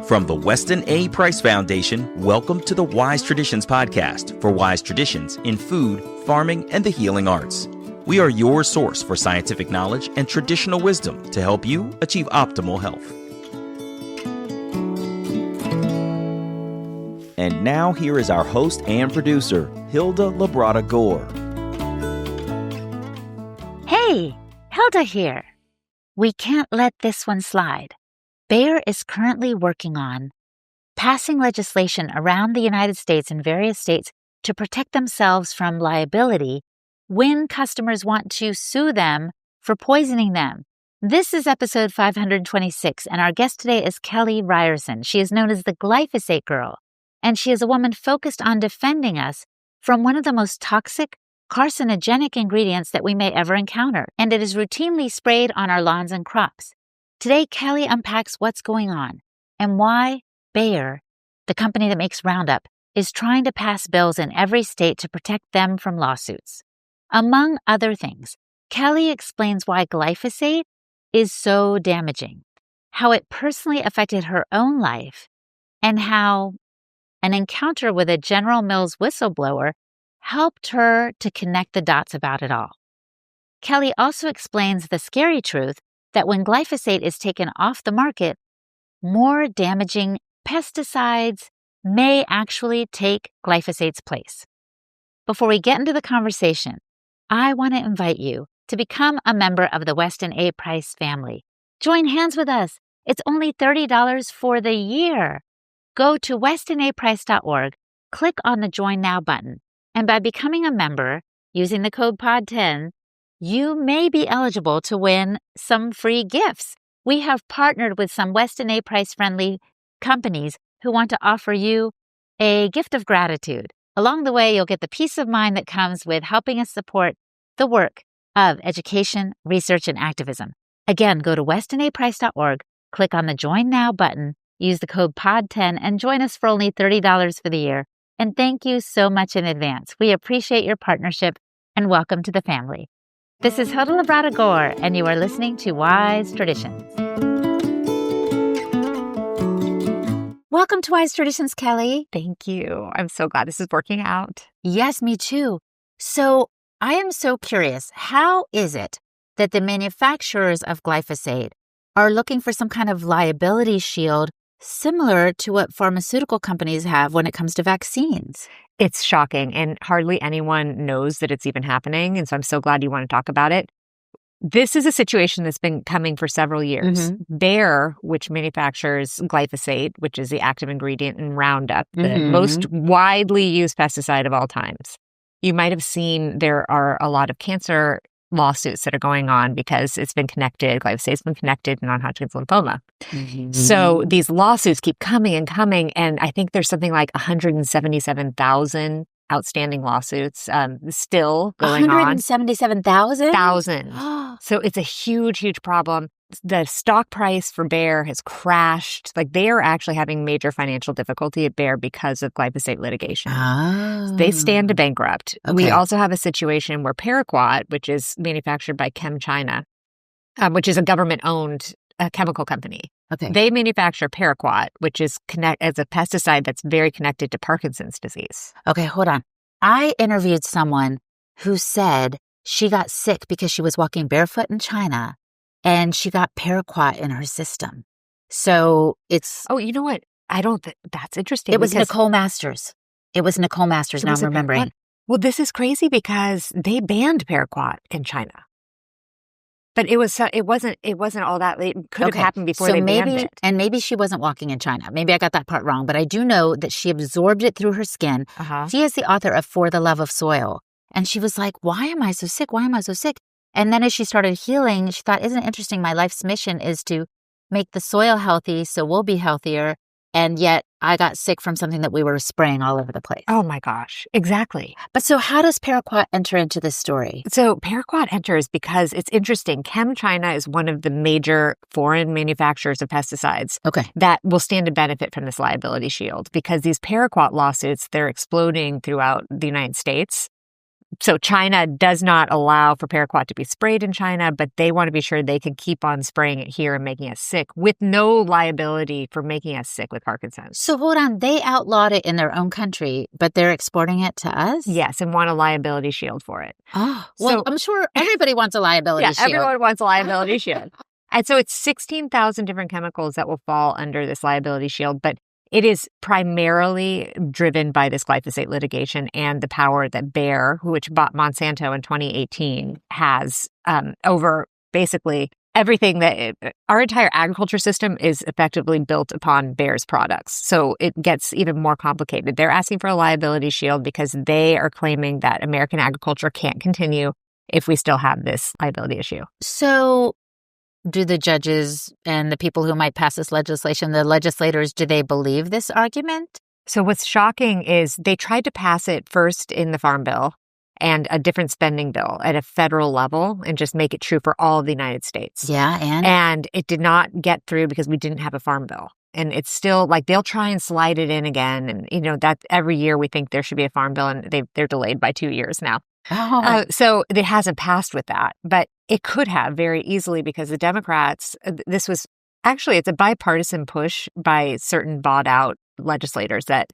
From the Weston A. Price Foundation, welcome to the Wise Traditions podcast for wise traditions in food, farming, and the healing arts. We are your source for scientific knowledge and traditional wisdom to help you achieve optimal health. And now here is our host and producer, Hilda Labrada Gore. Hey, Hilda here. We can't let this one slide. Bayer is currently working on passing legislation around the United States and various states to protect themselves from liability when customers want to sue them for poisoning them. This is episode 526, and our guest today is Kelly Ryerson. She is known as the Glyphosate Girl, and she is a woman focused on defending us from one of the most toxic, carcinogenic ingredients that we may ever encounter, and it is routinely sprayed on our lawns and crops. Today, Kelly unpacks what's going on and why Bayer, the company that makes RoundUp, is trying to pass bills in every state to protect them from lawsuits. Among other things, Kelly explains why glyphosate is so damaging, how it personally affected her own life, and how an encounter with a General Mills whistleblower helped her to connect the dots about it all. Kelly also explains the scary truth that when glyphosate is taken off the market, more damaging pesticides may actually take glyphosate's place. Before we get into the conversation, I want to invite you to become a member of the Weston A. Price family. Join hands with us. It's only $30 for the year. Go to westonaprice.org, click on the Join Now button, and by becoming a member using the code POD10, you may be eligible to win some free gifts. We have partnered with some Weston A. Price-friendly companies who want to offer you a gift of gratitude. Along the way, you'll get the peace of mind that comes with helping us support the work of education, research, and activism. Again, go to westonaprice.org, click on the Join Now button, use the code POD10, and join us for only $30 for the year. And thank you so much in advance. We appreciate your partnership, and welcome to the family. This is Hilda Labrada Gore, and you are listening to Wise Traditions. Welcome to Wise Traditions, Kelly. Thank you. I'm so glad this is working out. Yes, me too. So I am so curious, how is it that the manufacturers of glyphosate are looking for some kind of liability shield similar to what pharmaceutical companies have when it comes to vaccines? It's shocking, and hardly anyone knows that it's even happening, and so I'm so glad you want to talk about it. This is a situation that's been coming for several years. Bayer, which manufactures glyphosate, which is the active ingredient in RoundUp, the most widely used pesticide of all times. You might have seen there are a lot of cancer lawsuits that are going on because it's been connected, glyphosate's been connected to non-Hodgkin's lymphoma. So these lawsuits keep coming and coming, and I think there's something like 177,000 outstanding lawsuits still going on. 177,000? Thousands. So it's a huge, huge problem. The stock price for Bayer has crashed. Like, they are actually having major financial difficulty at Bayer because of glyphosate litigation. They stand to bankrupt. Okay. We also have a situation where Paraquat, which is manufactured by ChemChina, which is a government-owned chemical company. Okay. They manufacture Paraquat, which is as a pesticide that's very connected to Parkinson's disease. Okay, hold on. I interviewed someone who said she got sick because she was walking barefoot in China, and she got Paraquat in her system. So it's... Oh, you know what? That's interesting. It was Nicole Masters. Now I'm remembering. Well, this is crazy because they banned Paraquat in China. But it wasn't all that. It could have happened before they banned it. And maybe she wasn't walking in China. Maybe I got that part wrong. But I do know that she absorbed it through her skin. She is the author of For the Love of Soil. And she was like, why am I so sick? And then as she started healing, she thought, isn't it interesting? My life's mission is to make the soil healthy so we'll be healthier. And yet I got sick from something that we were spraying all over the place. Oh my gosh, exactly. But so how does Paraquat enter into this story? So Paraquat enters because it's interesting. ChemChina is one of the major foreign manufacturers of pesticides that will stand to benefit from this liability shield, because these Paraquat lawsuits, they're exploding throughout the United States. So China does not allow for paraquat to be sprayed in China, but they want to be sure they can keep on spraying it here and making us sick with no liability for making us sick with Parkinson's. So hold on, they outlawed it in their own country, but they're exporting it to us? Yes, and want a liability shield for it. Oh, well, I'm sure everybody wants a liability shield. Yeah, everyone wants a liability shield. And so it's 16,000 different chemicals that will fall under this liability shield, but it is primarily driven by this glyphosate litigation and the power that Bayer, which bought Monsanto in 2018, has over basically everything that our entire agriculture system is effectively built upon Bayer's products. So it gets even more complicated. They're asking for a liability shield because they are claiming that American agriculture can't continue if we still have this liability issue. So do the judges and the people who might pass this legislation, the legislators, do they believe this argument? So what's shocking is they tried to pass it first in the Farm Bill and a different spending bill at a federal level and just make it true for all of the United States. Yeah, and it did not get through because we didn't have a Farm Bill. And it's still like they'll try and slide it in again. And, you know, that every year we think there should be a Farm Bill and they're delayed by 2 years now. So it hasn't passed with that, but it could have very easily because the Democrats, this was actually, it's a bipartisan push by certain bought out legislators that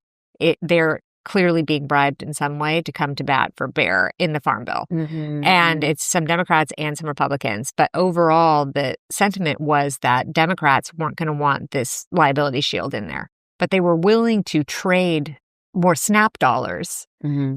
they're clearly being bribed in some way to come to bat for Bayer in the Farm Bill. Mm-hmm. And it's some Democrats and some Republicans. But overall, the sentiment was that Democrats weren't going to want this liability shield in there, but they were willing to trade more SNAP dollars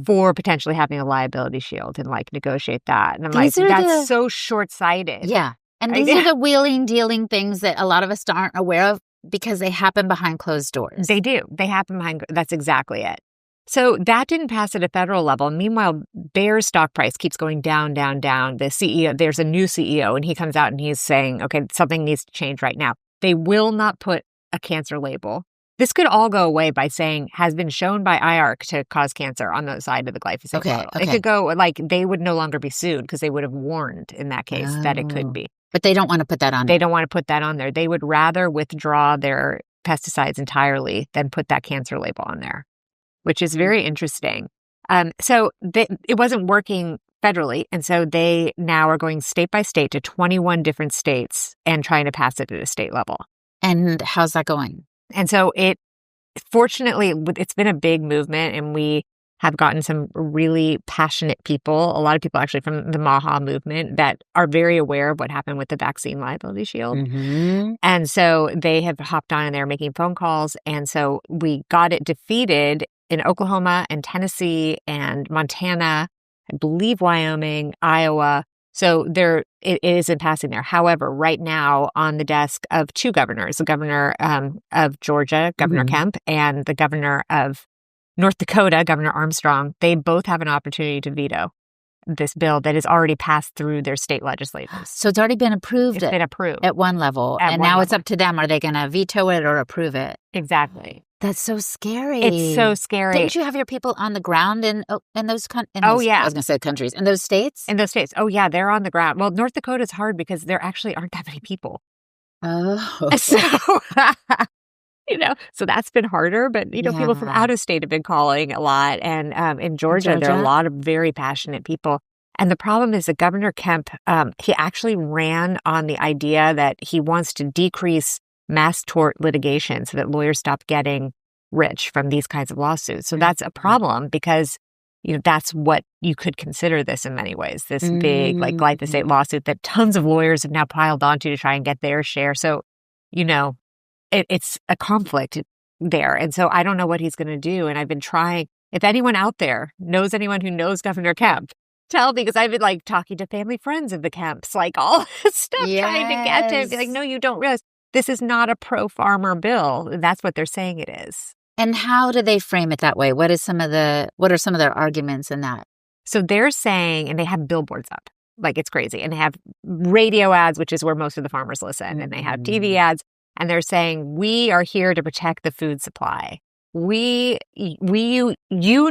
for potentially having a liability shield and like negotiate that. And I'm like, that's so short-sighted. Yeah. And these are the wheeling, dealing things that a lot of us aren't aware of because they happen behind closed doors. They do. They happen behind, that's exactly it. So that didn't pass at a federal level. Meanwhile, Bayer's stock price keeps going down, down, down. The CEO, there's a new CEO and he comes out and he's saying, okay, something needs to change right now. They will not put a cancer label. This could all go away by saying has been shown by IARC to cause cancer on the side of the glyphosate bottle. It could go like they would no longer be sued because they would have warned in that case that it could be. But they don't want to put that on. They don't want to put that on there. They would rather withdraw their pesticides entirely than put that cancer label on there, which is very interesting. So it wasn't working federally. And so they now are going state by state to 21 different states and trying to pass it at a state level. And how's that going? And so fortunately, it's been a big movement and we have gotten some really passionate people, a lot of people actually from the MAHA movement that are very aware of what happened with the vaccine liability shield. Mm-hmm. And so they have hopped on and they're making phone calls. And so we got it defeated in Oklahoma and Tennessee and Montana, I believe Wyoming, Iowa. So it isn't passing there. However, right now on the desk of two governors, the governor of Georgia, Governor Kemp, and the governor of North Dakota, Governor Armstrong, they both have an opportunity to veto this bill that has already passed through their state legislatures. So it's already been approved. It's been approved. At one level. And now it's up to them. Are they going to veto it or approve it? Exactly. That's so scary. It's so scary. Didn't you have your people on the ground in those countries? Oh, yeah. I was going to say countries. In those states? In those states. Oh, yeah. They're on the ground. Well, North Dakota's hard because there actually aren't that many people. Oh. So, so that's been harder. But, people from out of state have been calling a lot. And in Georgia, there are a lot of very passionate people. And the problem is that Governor Kemp, he actually ran on the idea that he wants to decrease mass tort litigation so that lawyers stop getting rich from these kinds of lawsuits. So that's a problem because, that's what you could consider this in many ways, this big like glyphosate lawsuit that tons of lawyers have now piled onto to try and get their share. So, it's a conflict there. And so I don't know what he's going to do. And I've been trying, if anyone out there knows anyone who knows Governor Kemp, tell me, because I've been like talking to family friends of the Kemps, like all this stuff, trying to get to him. Be like, no, you don't realize this is not a pro-farmer bill. That's what they're saying it is. And how do they frame it that way? What are some of their arguments in that? So they're saying, and they have billboards up, like it's crazy. And they have radio ads, which is where most of the farmers listen. And they have TV ads. And they're saying, we are here to protect the food supply. You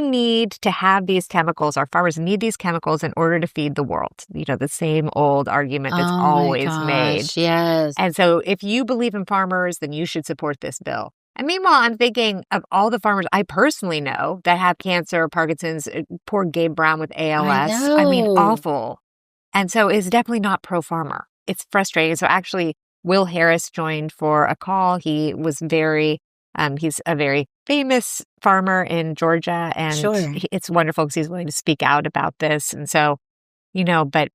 need to have these chemicals. Our farmers need these chemicals in order to feed the world. The same old argument that's always made. Yes. And so if you believe in farmers, then you should support this bill. And meanwhile, I'm thinking of all the farmers I personally know that have cancer, Parkinson's, poor Gabe Brown with ALS. I mean, awful. And so it's definitely not pro-farmer. It's frustrating. So actually, Will Harris joined for a call. He was he's a very famous farmer in Georgia. And it's wonderful because he's willing to speak out about this. And so, but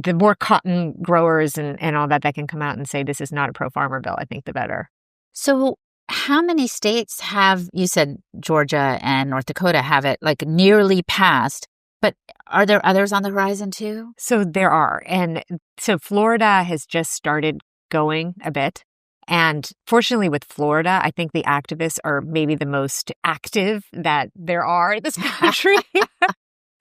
the more cotton growers and all that can come out and say this is not a pro-farmer bill, I think the better. So how many states have, you said Georgia and North Dakota have it like nearly passed, but are there others on the horizon too? So there are. And so Florida has just started going a bit. And fortunately with Florida, I think the activists are maybe the most active that there are in this country.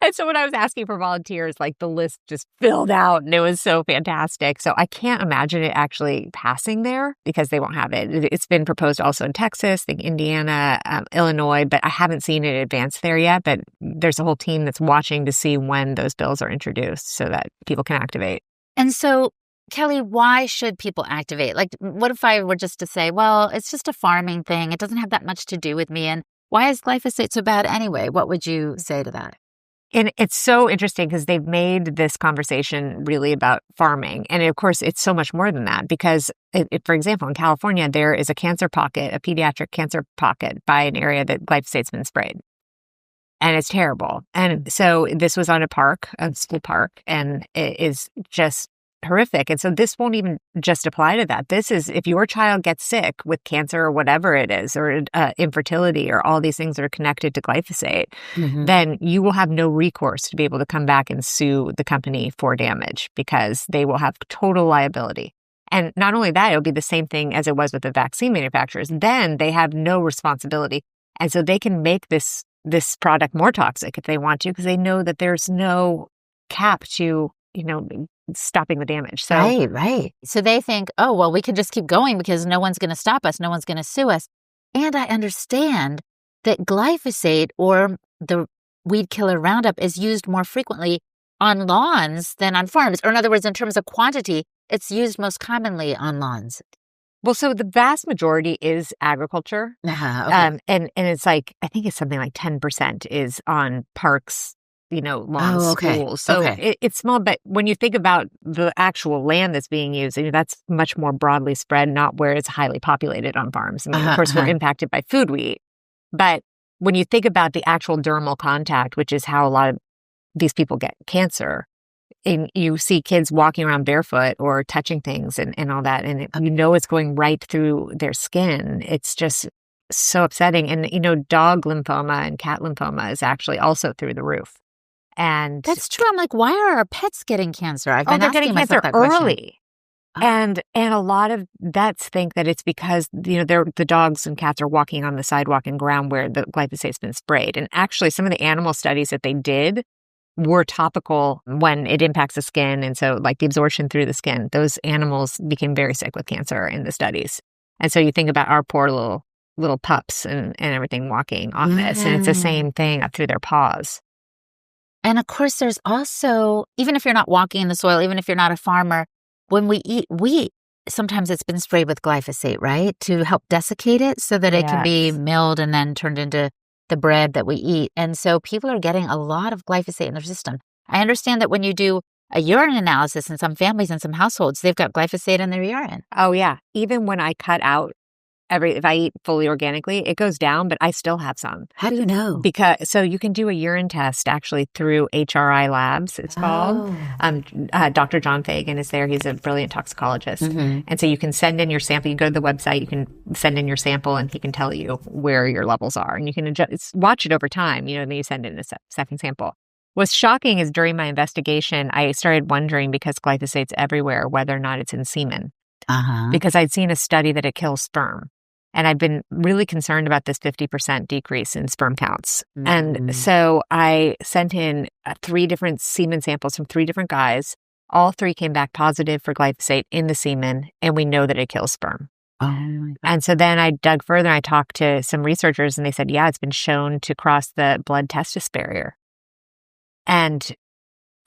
And so when I was asking for volunteers, like the list just filled out and it was so fantastic. So I can't imagine it actually passing there because they won't have it. It's been proposed also in Texas, I think Indiana, Illinois, but I haven't seen it advance there yet. But there's a whole team that's watching to see when those bills are introduced so that people can activate. And so, Kelly, why should people activate? Like, what if I were just to say, well, it's just a farming thing. It doesn't have that much to do with me. And why is glyphosate so bad anyway? What would you say to that? And it's so interesting because they've made this conversation really about farming. And of course, it's so much more than that because, for example, in California, there is a cancer pocket, a pediatric cancer pocket by an area that glyphosate's been sprayed. And it's terrible. And so this was on a school park, and it is just horrific. And so this won't even just apply to that. This is if your child gets sick with cancer or whatever it is, or infertility or all these things that are connected to glyphosate, then you will have no recourse to be able to come back and sue the company for damage because they will have total liability. And not only that, it'll be the same thing as it was with the vaccine manufacturers. Then they have no responsibility. And so they can make this product more toxic if they want to because they know that there's no cap to, stopping the damage. So, Right. So they think, oh, well, we could just keep going because no one's going to stop us. No one's going to sue us. And I understand that glyphosate or the weed killer Roundup is used more frequently on lawns than on farms. Or in other words, in terms of quantity, it's used most commonly on lawns. Well, so the vast majority is agriculture. Okay. And it's like, I think it's something like 10% is on parks, lawns, schools. So it's small, but when you think about the actual land that's being used, that's much more broadly spread, not where it's highly populated on farms. Of course, we're impacted by food we eat. But when you think about the actual dermal contact, which is how a lot of these people get cancer, and you see kids walking around barefoot or touching things and all that, and it's going right through their skin. It's just so upsetting. And, dog lymphoma and cat lymphoma is actually also through the roof. And that's true. I'm like, why are our pets getting cancer? I've been they're asking getting cancer that early. And a lot of vets think that it's because, the dogs and cats are walking on the sidewalk and ground where the glyphosate's been sprayed. And actually, some of the animal studies that they did were topical when it impacts the skin. And so like the absorption through the skin, those animals became very sick with cancer in the studies. And so you think about our poor little pups and everything walking on this. And it's the same thing up through their paws. And of course, there's also, even if you're not walking in the soil, even if you're not a farmer, when we eat wheat, sometimes it's been sprayed with glyphosate, right? To help desiccate it so that it can be milled and then turned into the bread that we eat. And so people are getting a lot of glyphosate in their system. I understand that when you do a urine analysis in some families and some households, they've got glyphosate in their urine. Oh, yeah. Even when I cut out if I eat fully organically, it goes down, but I still have some. How do you know? So you can do a urine test actually through HRI Labs, it's called. Dr. John Fagan is there. He's a brilliant toxicologist. And so you can send in your sample. You go to the website, you can send in your sample, and he can tell you where your levels are. And you can watch it over time, and then you send in a second sample. What's shocking is during my investigation, I started wondering, because glyphosate's everywhere, whether or not it's in semen. Because I'd seen a study that it kills sperm. And I've been really concerned about this 50% decrease in sperm counts. And so I sent in 3 different semen samples from 3 different guys. All 3 came back positive for glyphosate in the semen, and we know that it kills sperm. And so then I dug further and I talked to some researchers, and they said, yeah, it's been shown to cross the blood-testis barrier. And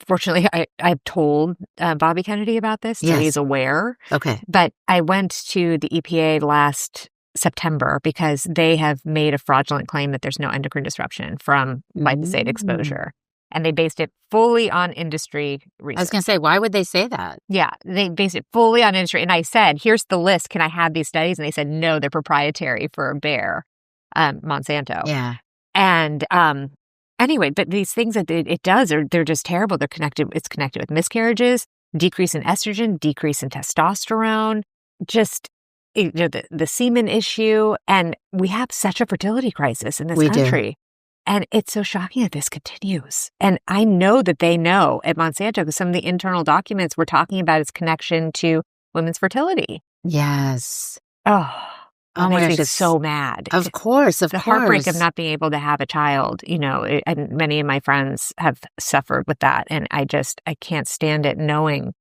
fortunately, I've told Bobby Kennedy about this, so he's aware. Okay. But I went to the EPA last September because they have made a fraudulent claim that there's no endocrine disruption from glyphosate exposure. And they based it fully on industry research. I was going to say, why would they say that? Yeah, they based it fully on industry. And I said, here's the list. Can I have these studies? And they said, no, they're proprietary for Bayer, Monsanto. Yeah. And anyway, but these things that it does, they're just terrible. It's connected with miscarriages, decrease in estrogen, decrease in testosterone, just the semen issue. And we have such a fertility crisis in this country. And it's so shocking that this continues. And I know that they know at Monsanto because some of the internal documents were talking about its connection to women's fertility. Yes. Oh my gosh, gosh, it's so mad. Of course. The heartbreak of not being able to have a child, and many of my friends have suffered with that. And I can't stand it knowing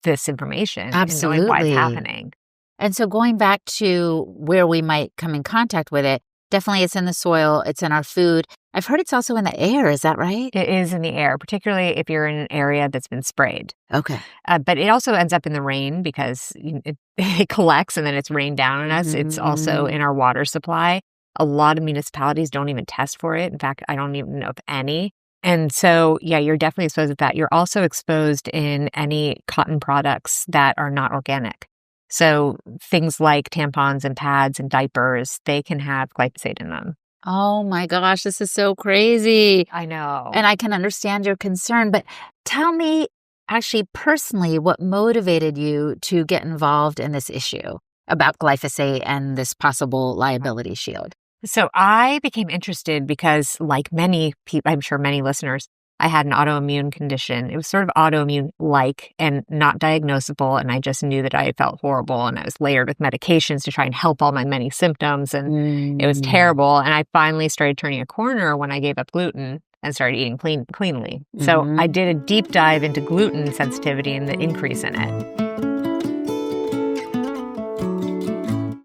this information. Absolutely. And knowing why it's happening. And so going back to where we might come in contact with it, definitely it's in the soil, it's in our food. I've heard it's also in the air. Is that right? It is in the air, particularly if you're in an area that's been sprayed. Okay. But it also ends up in the rain because it collects and then it's rained down on us. It's also in our water supply. A lot of municipalities don't even test for it. In fact, I don't even know if any. And so, yeah, you're definitely exposed to that. You're also exposed in any cotton products that are not organic. So things like tampons and pads and diapers, they can have glyphosate in them. Oh my gosh, this is so crazy. I know. And I can understand your concern, but tell me actually personally what motivated you to get involved in this issue about glyphosate and this possible liability shield. So I became interested because like many people, I'm sure many listeners, I had an autoimmune condition. It was sort of autoimmune-like and not diagnosable. And I just knew that I felt horrible. And I was layered with medications to try and help all my many symptoms. And it was terrible. And I finally started turning a corner when I gave up gluten and started eating cleanly. So I did a deep dive into gluten sensitivity and the increase in it.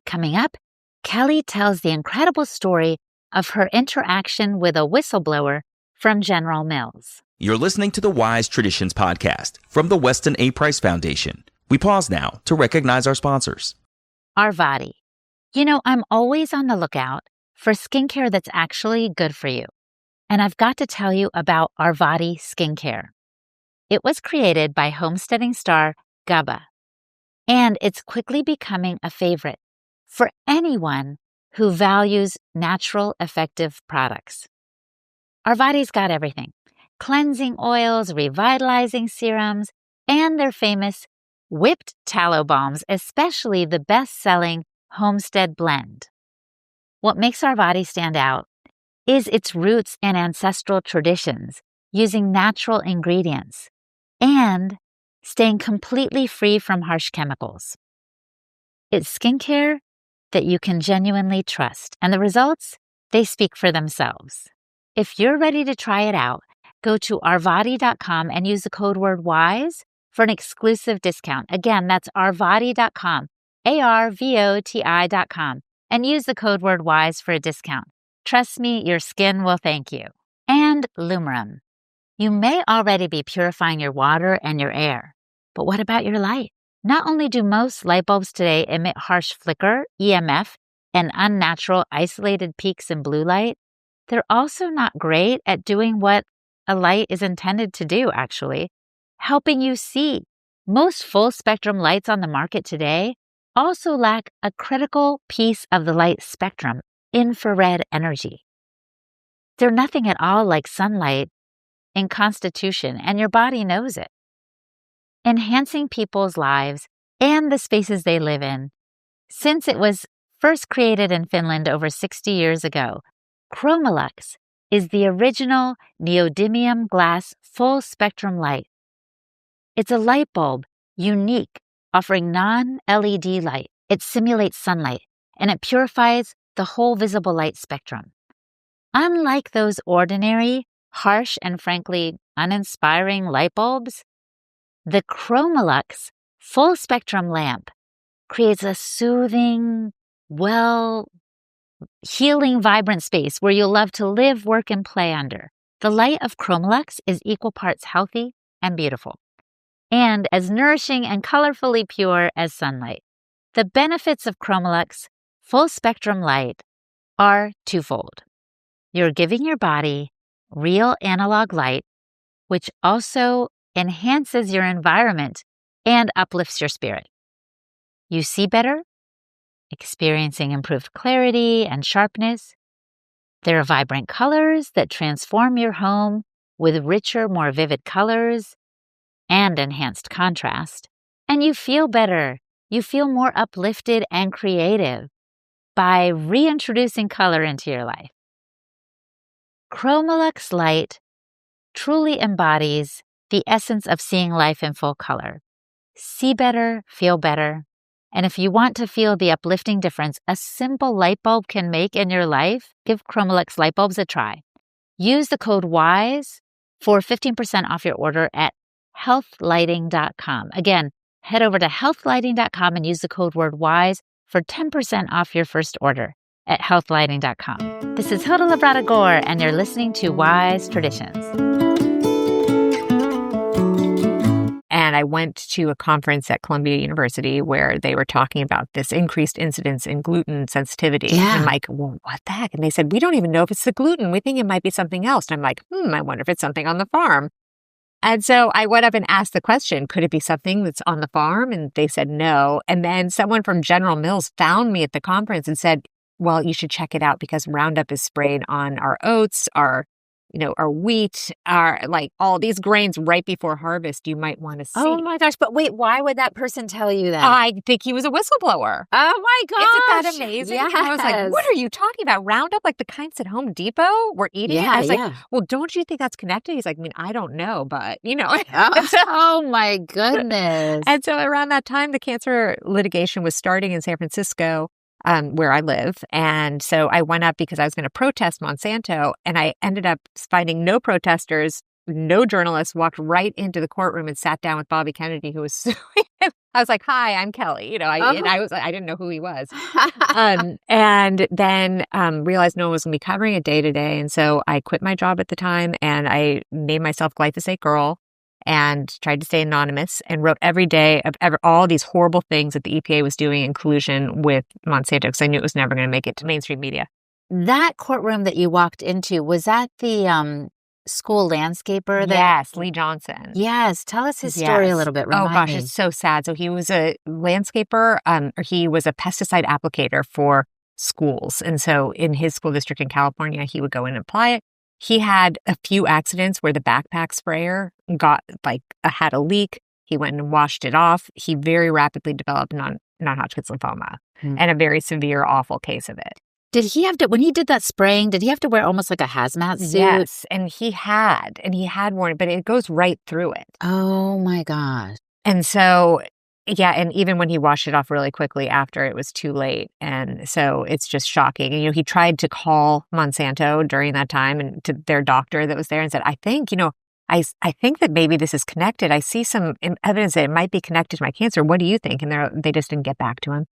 Coming up, Kelly tells the incredible story of her interaction with a whistleblower from General Mills. You're listening to the Wise Traditions podcast from the Weston A. Price Foundation. We pause now to recognize our sponsors. Arvati. I'm always on the lookout for skincare that's actually good for you. And I've got to tell you about Arvati Skincare. It was created by homesteading star Gaba, and it's quickly becoming a favorite for anyone who values natural, effective products. Arvati's got everything: cleansing oils, revitalizing serums, and their famous whipped tallow balms, especially the best-selling Homestead Blend. What makes Arvati stand out is its roots and ancestral traditions, using natural ingredients, and staying completely free from harsh chemicals. It's skincare that you can genuinely trust, and the results, they speak for themselves. If you're ready to try it out, go to arvati.com and use the code word WISE for an exclusive discount. Again, that's arvati.com, ARVOTI.com, and use the code word WISE for a discount. Trust me, your skin will thank you. And Lumerum. You may already be purifying your water and your air, but what about your light? Not only do most light bulbs today emit harsh flicker, EMF, and unnatural isolated peaks in blue light, they're also not great at doing what a light is intended to do, actually, helping you see. Most full-spectrum lights on the market today also lack a critical piece of the light spectrum, infrared energy. They're nothing at all like sunlight in constitution, and your body knows it. Enhancing people's lives and the spaces they live in. Since it was first created in Finland over 60 years ago, Chromolux is the original neodymium glass full-spectrum light. It's a light bulb, unique, offering non-LED light. It simulates sunlight, and it purifies the whole visible light spectrum. Unlike those ordinary, harsh, and frankly uninspiring light bulbs, the Chromolux full-spectrum lamp creates a soothing, healing, vibrant space where you'll love to live, work, and play under. The light of Chromolux is equal parts healthy and beautiful, and as nourishing and colorfully pure as sunlight. The benefits of Chromolux full spectrum light are twofold. You're giving your body real analog light, which also enhances your environment and uplifts your spirit. You see better, experiencing improved clarity and sharpness. There are vibrant colors that transform your home with richer, more vivid colors and enhanced contrast. And you feel better. You feel more uplifted and creative by reintroducing color into your life. Chromolux light truly embodies the essence of seeing life in full color. See better, feel better. And if you want to feel the uplifting difference a simple light bulb can make in your life, give Chromolux light bulbs a try. Use the code WISE for 15% off your order at healthlighting.com. Again, head over to healthlighting.com and use the code word WISE for 10% off your first order at healthlighting.com. This is Hilda Labrada Gore, and you're listening to Wise Traditions. And I went to a conference at Columbia University where they were talking about this increased incidence in gluten sensitivity. Yeah. And I'm like, well, what the heck? And they said, we don't even know if it's the gluten. We think it might be something else. And I'm like, I wonder if it's something on the farm. And so I went up and asked the question, could it be something that's on the farm? And they said no. And then someone from General Mills found me at the conference and said, well, you should check it out because Roundup is sprayed on our oats, our wheat, our like all these grains right before harvest. You might want to see. Oh my gosh. But wait, why would that person tell you that? I think he was a whistleblower. Oh my gosh. Isn't that amazing? Yes. I was like, what are you talking about? Roundup, like the kinds at Home Depot we're eating? Yeah, I was like, well, don't you think that's connected? He's like, I mean, I don't know, but Oh my goodness. And so around that time, the cancer litigation was starting in San Francisco, where I live. And so I went up because I was going to protest Monsanto, and I ended up finding no protesters, no journalists, walked right into the courtroom and sat down with Bobby Kennedy, who was suing him. I was like, hi, I'm Kelly. And I didn't know who he was. And then realized no one was going to be covering it day to day. And so I quit my job at the time and I named myself Glyphosate Girl and tried to stay anonymous and wrote every day of all these horrible things that the EPA was doing in collusion with Monsanto because I knew it was never going to make it to mainstream media. That courtroom that you walked into, was that the school landscaper? Yes, Lee Johnson. Yes. Tell us his story a little bit. Remind me. It's so sad. So he was a landscaper, or he was a pesticide applicator for schools. And so in his school district in California, he would go in and apply it. He had a few accidents where the backpack sprayer had a leak. He went and washed it off. He very rapidly developed non-Hodgkin's lymphoma and a very severe, awful case of it. Did he have to, when he did that spraying, did he have to wear almost like a hazmat suit? Yes, and he had worn it, but it goes right through it. Oh my gosh. And so, yeah, and even when he washed it off really quickly after, it was too late. And so it's just shocking. And, he tried to call Monsanto during that time and to their doctor that was there and said, I think that maybe this is connected. I see some evidence that it might be connected to my cancer. What do you think? And they just didn't get back to him.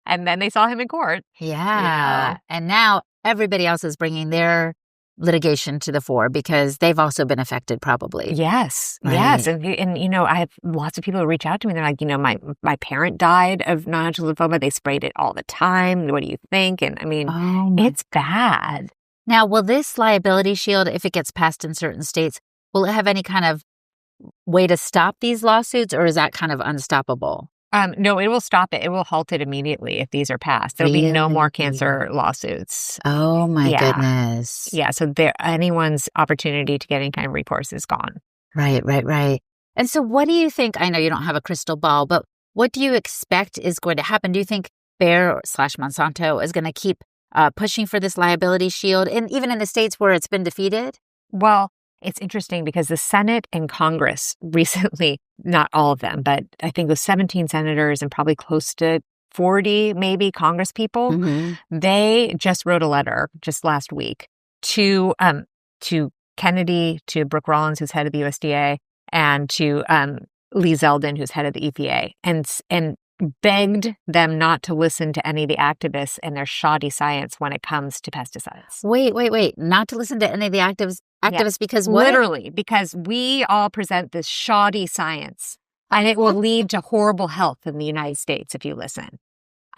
And then they saw him in court. Yeah. And now everybody else is bringing their litigation to the fore because they've also been affected probably. Yes. Right. Yes. And I have lots of people who reach out to me. They're like, my parent died of non-Hodgkin's lymphoma. They sprayed it all the time. What do you think? And I mean, it's bad. Now, will this liability shield, if it gets passed in certain states, will it have any kind of way to stop these lawsuits, or is that kind of unstoppable? No, it will stop it. It will halt it immediately if these are passed. There'll be no more cancer lawsuits. Oh my goodness. Yeah. So anyone's opportunity to get any kind of recourse is gone. Right. And so what do you think? I know you don't have a crystal ball, but what do you expect is going to happen? Do you think Bayer/Monsanto is going to keep pushing for this liability shield, and even in the states where it's been defeated? Well, it's interesting because the Senate and Congress recently, not all of them, but I think it was 17 senators and probably close to 40 maybe Congress people, they just wrote a letter just last week to Kennedy, to Brooke Rollins, who's head of the USDA, and to Lee Zeldin, who's head of the EPA, and begged them not to listen to any of the activists and their shoddy science when it comes to pesticides. Wait. Not to listen to any of the activists because what? Literally, because we all present this shoddy science and it will lead to horrible health in the United States if you listen.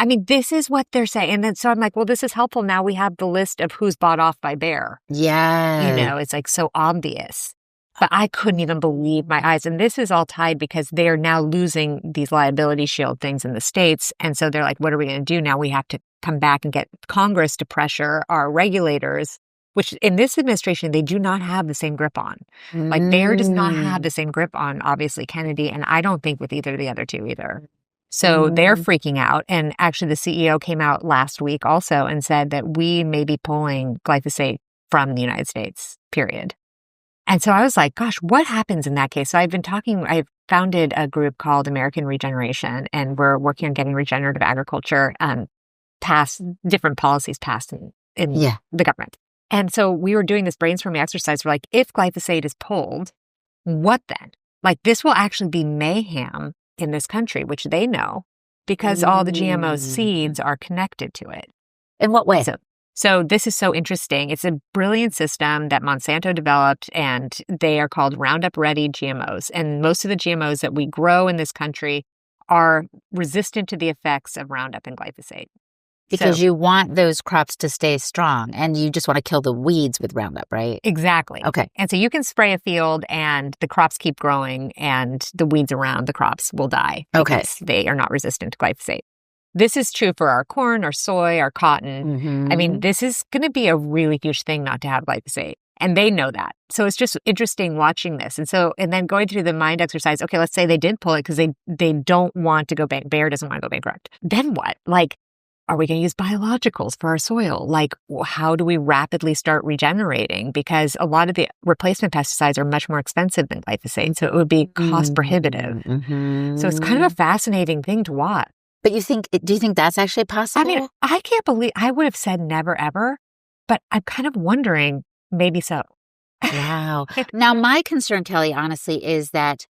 I mean, this is what they're saying. And then so I'm like, well, this is helpful. Now we have the list of who's bought off by Bayer. Yeah. It's like so obvious. But I couldn't even believe my eyes. And this is all tied because they are now losing these liability shield things in the States. And so they're like, what are we going to do? Now we have to come back and get Congress to pressure our regulators, which in this administration, they do not have the same grip on. Like Bayer does not have the same grip on, obviously, Kennedy. And I don't think with either of the other two either. So they're freaking out. And actually, the CEO came out last week also and said that we may be pulling glyphosate from the United States, period. And so I was like, gosh, what happens in that case? So I've founded a group called American Regeneration, and we're working on getting regenerative agriculture different policies passed in the government. And so we were doing this brainstorming exercise. We're like, if glyphosate is pulled, what then? Like, this will actually be mayhem in this country, which they know because all the GMO seeds are connected to it. In what way? So this is so interesting. It's a brilliant system that Monsanto developed, and they are called Roundup Ready GMOs. And most of the GMOs that we grow in this country are resistant to the effects of Roundup and glyphosate. Because you want those crops to stay strong, and you just want to kill the weeds with Roundup, right? Exactly. Okay. And so you can spray a field and the crops keep growing and the weeds around the crops will die. Okay. Because they are not resistant to glyphosate. This is true for our corn, our soy, our cotton. I mean, this is going to be a really huge thing not to have glyphosate. And they know that. So it's just interesting watching this. And then going through the mind exercise, okay, let's say they did pull it because they don't want to go bankrupt. Bayer doesn't want to go bankrupt. Then what? Like, are we going to use biologicals for our soil? Like, how do we rapidly start regenerating? Because a lot of the replacement pesticides are much more expensive than glyphosate. So it would be cost prohibitive. So it's kind of a fascinating thing to watch. But do you think that's actually possible? I mean, I can't believe, I would have said never, ever, but I'm kind of wondering, maybe so. Wow. Now, my concern, Kelly, honestly, is that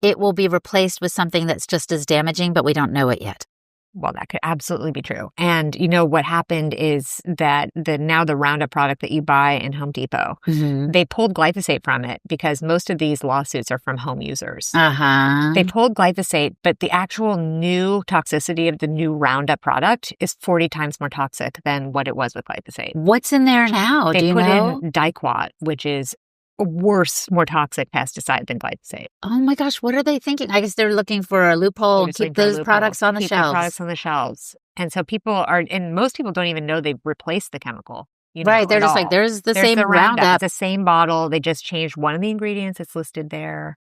it will be replaced with something that's just as damaging, but we don't know it yet. Well, that could absolutely be true. And what happened is that now the Roundup product that you buy in Home Depot, they pulled glyphosate from it because most of these lawsuits are from home users. They pulled glyphosate, but the actual new toxicity of the new Roundup product is 40 times more toxic than what it was with glyphosate. What's in there now? They Do you put know? in diquat, which is a worse, more toxic pesticide than glyphosate. Oh my gosh, what are they thinking? I guess they're looking for a loophole and keep those products on the shelves. Products on the shelves. And so most people don't even know they've replaced the chemical. Right, they're just like, there's the same Roundup. It's the same bottle. They just changed one of the ingredients that's listed there,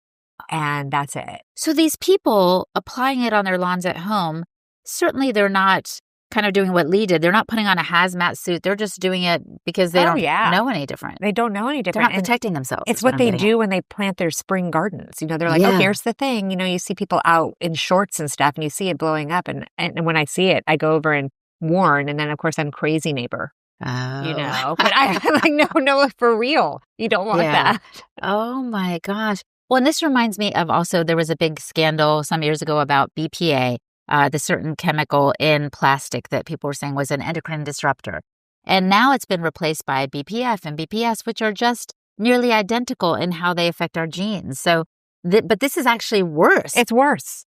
and that's it. So these people applying it on their lawns at home, certainly they're not kind of doing what Lee did. They're not putting on a hazmat suit. They're just doing it because they don't know any different. They don't know any different. They're not protecting themselves. It's what they do when they plant their spring gardens. They're like, oh, here's the thing. You see people out in shorts and stuff, and you see it blowing up. And when I see it, I go over and warn. And then, of course, I'm crazy neighbor. Oh. But I'm like, no, for real. You don't want that. Oh, my gosh. Well, and this reminds me of also, there was a big scandal some years ago about BPA. The certain chemical in plastic that people were saying was an endocrine disruptor. And now it's been replaced by BPF and BPS, which are just nearly identical in how they affect our genes. So, but this is actually worse. It's worse.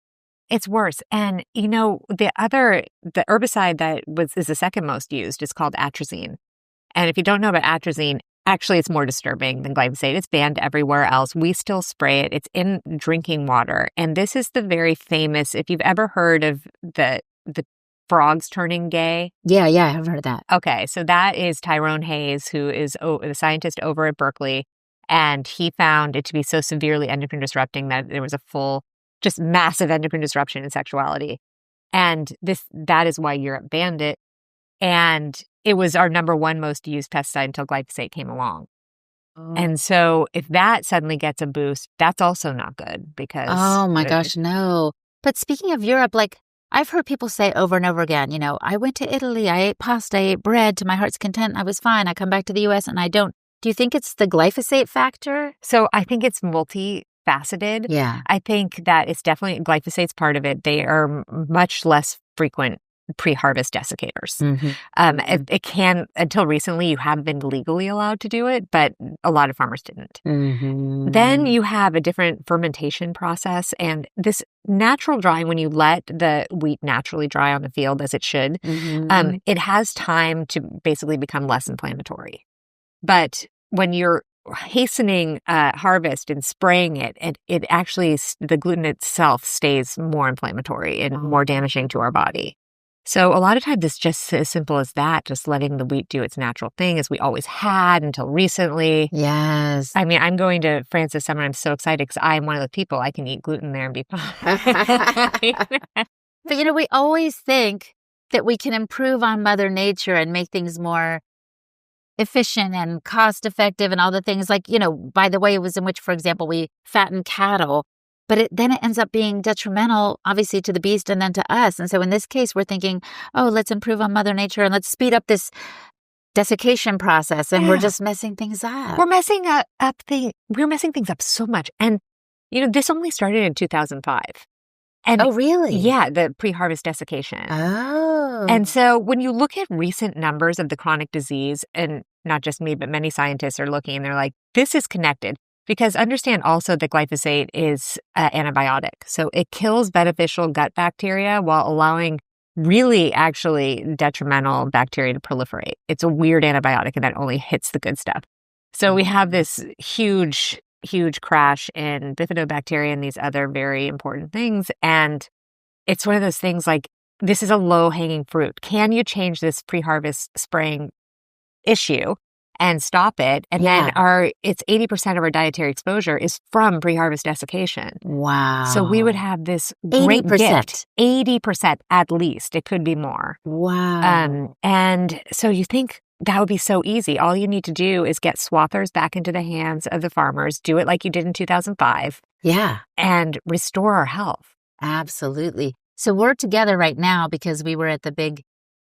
It's worse. And, the herbicide that is the second most used is called atrazine. And if you don't know about atrazine, actually, it's more disturbing than glyphosate. It's banned everywhere else. We still spray it. It's in drinking water. And this is the very famous, if you've ever heard of the frogs turning gay. Yeah, I have heard of that. Okay, so that is Tyrone Hayes, who is the scientist over at Berkeley. And he found it to be so severely endocrine disrupting that there was a full, just massive endocrine disruption in sexuality. And that is why Europe banned it. And it was our number one most used pesticide until glyphosate came along. Oh. And so if that suddenly gets a boost, that's also not good because... Oh my gosh, no. But speaking of Europe, I've heard people say over and over again, I went to Italy, I ate pasta, I ate bread to my heart's content, I was fine. I come back to the U.S. and I don't. Do you think it's the glyphosate factor? So I think it's multifaceted. Yeah. I think that it's definitely, glyphosate's part of it. They are much less frequent pre-harvest desiccators. Mm-hmm. It can, until recently, you have been legally allowed to do it, but a lot of farmers didn't. Mm-hmm. Then you have a different fermentation process, and this natural drying, when you let the wheat naturally dry on the field as it should, Mm-hmm. it has time to basically become less inflammatory. But when you're hastening harvest and spraying it, it actually, the gluten itself stays more inflammatory and more damaging to our body. So a lot of times it's just as simple as that, just letting the wheat do its natural thing, as we always had until recently. Yes. I mean, I'm going to France this summer. I'm so excited because I'm one of the people, I can eat gluten there and be fine. But, we always think that we can improve on Mother Nature and make things more efficient and cost effective and all the things like, by the way it was in which, for example, we fatten cattle, but then it ends up being detrimental, obviously, to the beast and then to us. And so in this case, we're thinking, oh, let's improve on Mother Nature and let's speed up this desiccation process. And we're just messing things up. We're messing things up so much. And, this only started in 2005. And oh, really? Yeah, the pre-harvest desiccation. Oh. And so when you look at recent numbers of the chronic disease, and not just me, but many scientists are looking and they're like, this is connected. Because understand also that glyphosate is an antibiotic. So it kills beneficial gut bacteria while allowing really actually detrimental bacteria to proliferate. It's a weird antibiotic, and that only hits the good stuff. So we have this huge crash in bifidobacteria and these other very important things. And it's one of those things like, this is a low-hanging fruit. Can you change this pre-harvest spraying issue and stop it? And then it's 80% of our dietary exposure is from pre-harvest desiccation. Wow. So we would have this great 80%. gift. 80% at least. It could be more. Wow. And so you think, that would be so easy. All you need to do is get swathers back into the hands of the farmers, do it like you did in 2005. Yeah. And restore our health. Absolutely. So we're together right now because we were at the big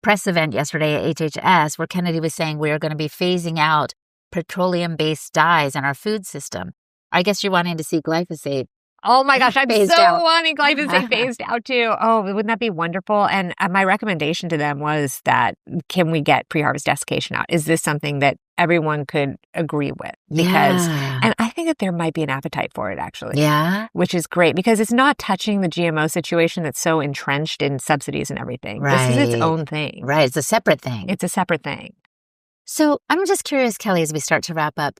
press event yesterday at HHS where Kennedy was saying we are going to be phasing out petroleum-based dyes in our food system. I guess you're wanting to see glyphosate. Oh my gosh, I'm phased so out. wanting glyphosate phased out too. Oh, wouldn't that be wonderful? And my recommendation to them was that, can we get pre-harvest desiccation out? Is this something that everyone could agree with? Because, and I think that there might be an appetite for it actually. Yeah. Which is great because it's not touching the GMO situation that's so entrenched in subsidies and everything. Right. This is its own thing. Right. It's a separate thing. It's a separate thing. So I'm just curious, Kelly, as we start to wrap up,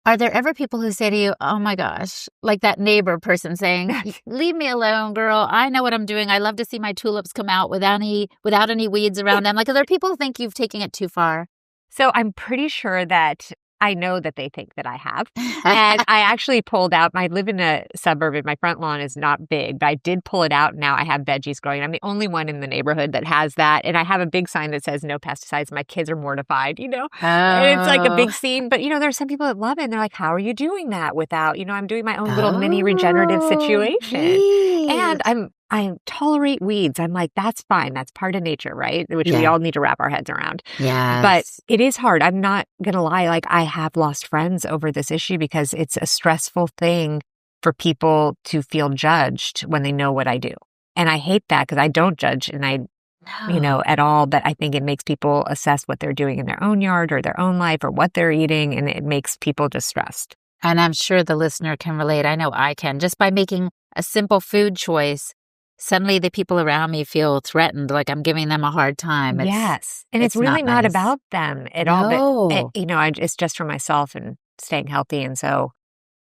are there ever people who say to you, oh my gosh, like that neighbor person saying, leave me alone, girl. I know what I'm doing. I love to see my tulips come out without any weeds around them. Like, are there people who think you've taken it too far? So I'm pretty sure that I know that they think that I have. And I actually pulled out, I live in a suburb and my front lawn is not big, but I did pull it out. And now I have veggies growing. I'm the only one in the neighborhood that has that. And I have a big sign that says no pesticides. My kids are mortified, And it's like a big scene. But, there's some people that love it. And they're like, how are you doing that without, I'm doing my own little mini regenerative situation. Geez. And I tolerate weeds. I'm like, that's fine. That's part of nature, right? Which we all need to wrap our heads around. Yes. But it is hard. I'm not going to lie. Like, I have lost friends over this issue because it's a stressful thing for people to feel judged when they know what I do. And I hate that because I don't judge and at all. But I think it makes people assess what they're doing in their own yard or their own life or what they're eating. And it makes people just stressed. And I'm sure the listener can relate. I know I can. Just by making a simple food choice, suddenly the people around me feel threatened, like I'm giving them a hard time. Yes. And it's really not nice. about them at all. But, it's just for myself and staying healthy. And so,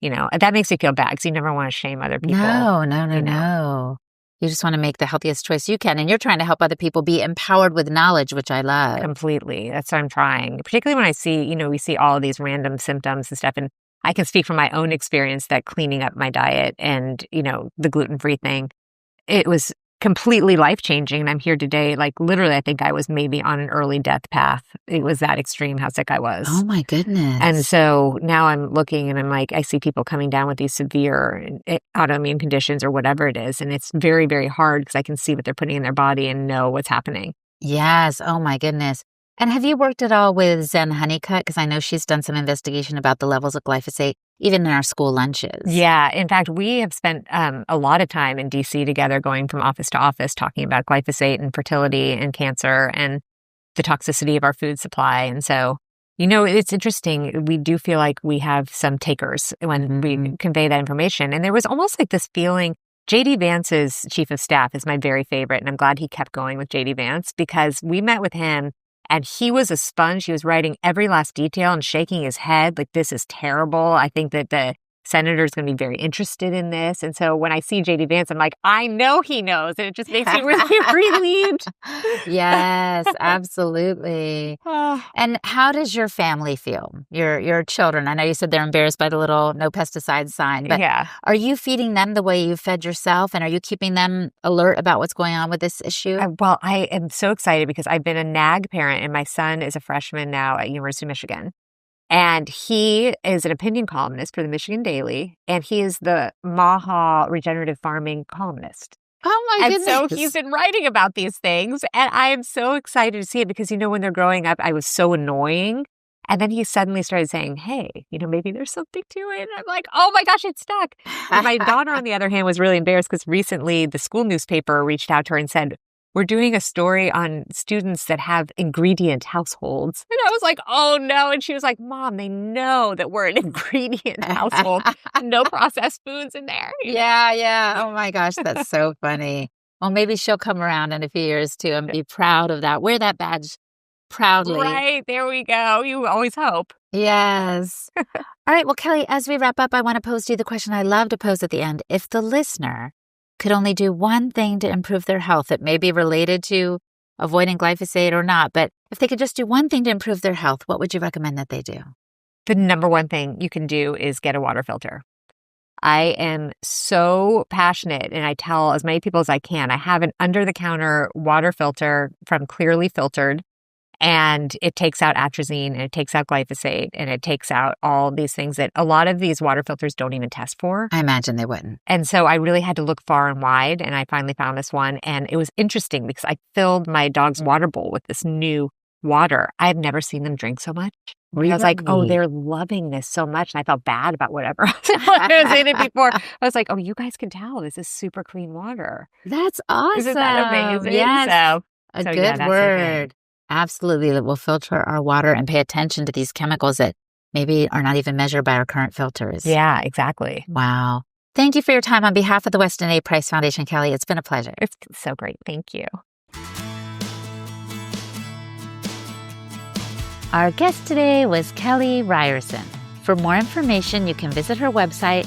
that makes me feel bad because you never want to shame other people. No. You just want to make the healthiest choice you can. And you're trying to help other people be empowered with knowledge, which I love. Completely. That's what I'm trying. Particularly when I see, we see all of these random symptoms and stuff. And I can speak from my own experience that cleaning up my diet and, the gluten-free thing, it was completely life-changing. And I'm here today, like literally, I think I was maybe on an early death path. It was that extreme how sick I was. Oh my goodness. And so now I'm looking and I'm like, I see people coming down with these severe autoimmune conditions or whatever it is. And it's very, very hard because I can see what they're putting in their body and know what's happening. Yes. Oh my goodness. And have you worked at all with Zen Honeycutt? Because I know she's done some investigation about the levels of glyphosate. even in our school lunches. Yeah. In fact, we have spent a lot of time in DC together, going from office to office, talking about glyphosate and fertility and cancer and the toxicity of our food supply. And so, it's interesting. We do feel like we have some takers when we convey that information. And there was almost like this feeling. J.D. Vance's chief of staff is my very favorite. And I'm glad he kept going with J.D. Vance, because we met with him and he was a sponge. He was writing every last detail and shaking his head like, this is terrible. I think that the senator is going to be very interested in this. And so when I see J.D. Vance, I'm like, I know he knows. And it just makes me really relieved. Yes, absolutely. And how does your family feel? Your children? I know you said they're embarrassed by the little no pesticide sign, but are you feeding them the way you fed yourself? And are you keeping them alert about what's going on with this issue? Well, I am so excited because I've been a NAG parent and my son is a freshman now at University of Michigan. And he is an opinion columnist for the Michigan Daily, and he is the Maha regenerative farming columnist. Oh, my goodness. And so he's been writing about these things, and I am so excited to see it because, when they're growing up, I was so annoying. And then he suddenly started saying, hey, maybe there's something to it. And I'm like, oh my gosh, it's stuck. And my daughter, on the other hand, was really embarrassed because recently the school newspaper reached out to her and said, we're doing a story on students that have ingredient households. And I was like, oh no. And she was like, Mom, they know that we're an ingredient household. No processed foods in there. Yeah. Oh my gosh, that's so funny. Well, maybe she'll come around in a few years too and be proud of that. Wear that badge proudly. Right. There we go. You always hope. Yes. All right. Well, Kelly, as we wrap up, I want to pose to you the question I love to pose at the end. If the listener could only do one thing to improve their health, it may be related to avoiding glyphosate or not, but if they could just do one thing to improve their health, what would you recommend that they do? The number one thing you can do is get a water filter. I am so passionate, and I tell as many people as I can, I have an under-the-counter water filter from Clearly Filtered, and it takes out atrazine, and it takes out glyphosate, and it takes out all these things that a lot of these water filters don't even test for. I imagine they wouldn't. And so I really had to look far and wide, and I finally found this one. And it was interesting because I filled my dog's water bowl with this new water. I've never seen them drink so much. Really? I was like, oh, they're loving this so much. And I felt bad about whatever I was in it before. I was like, oh, you guys can tell this is super clean water. That's awesome. Isn't that amazing? Yes. A good word. Okay. Absolutely. That we'll filter our water and pay attention to these chemicals that maybe are not even measured by our current filters. Yeah, exactly. Wow. Thank you for your time on behalf of the Weston A. Price Foundation, Kelly. It's been a pleasure. It's so great. Thank you. Our guest today was Kelly Ryerson. For more information, you can visit her website,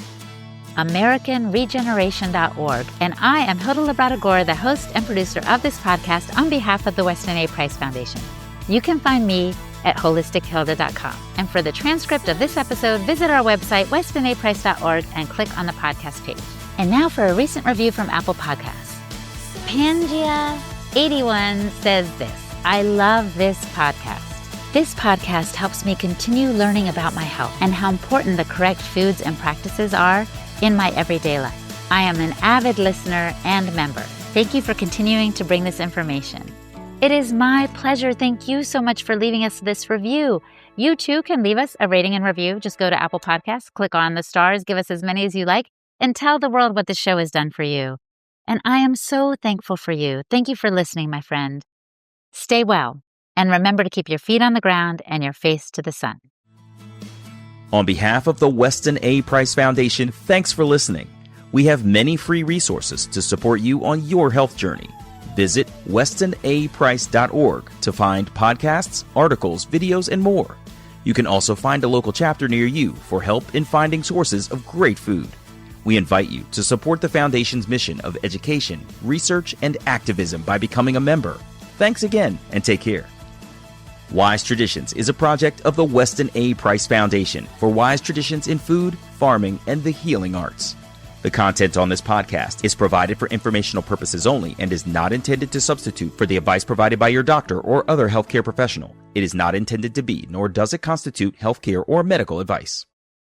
AmericanRegeneration.org. And I am Hoda Labrada-Gore, the host and producer of this podcast on behalf of the Weston A. Price Foundation. You can find me at holistichilda.com. And for the transcript of this episode, visit our website, westonaprice.org, and click on the podcast page. And now for a recent review from Apple Podcasts. Pangia81 says this: I love this podcast. This podcast helps me continue learning about my health and how important the correct foods and practices are in my everyday life. I am an avid listener and member. Thank you for continuing to bring this information. It is my pleasure. Thank you so much for leaving us this review. You too can leave us a rating and review. Just go to Apple Podcasts, click on the stars, give us as many as you like, and tell the world what the show has done for you. And I am so thankful for you. Thank you for listening, my friend. Stay well, and remember to keep your feet on the ground and your face to the sun. On behalf of the Weston A. Price Foundation, thanks for listening. We have many free resources to support you on your health journey. Visit westonaprice.org to find podcasts, articles, videos, and more. You can also find a local chapter near you for help in finding sources of great food. We invite you to support the Foundation's mission of education, research, and activism by becoming a member. Thanks again, and take care. Wise Traditions is a project of the Weston A. Price Foundation for wise traditions in food, farming, and the healing arts. The content on this podcast is provided for informational purposes only and is not intended to substitute for the advice provided by your doctor or other healthcare professional. It is not intended to be, nor does it constitute healthcare or medical advice.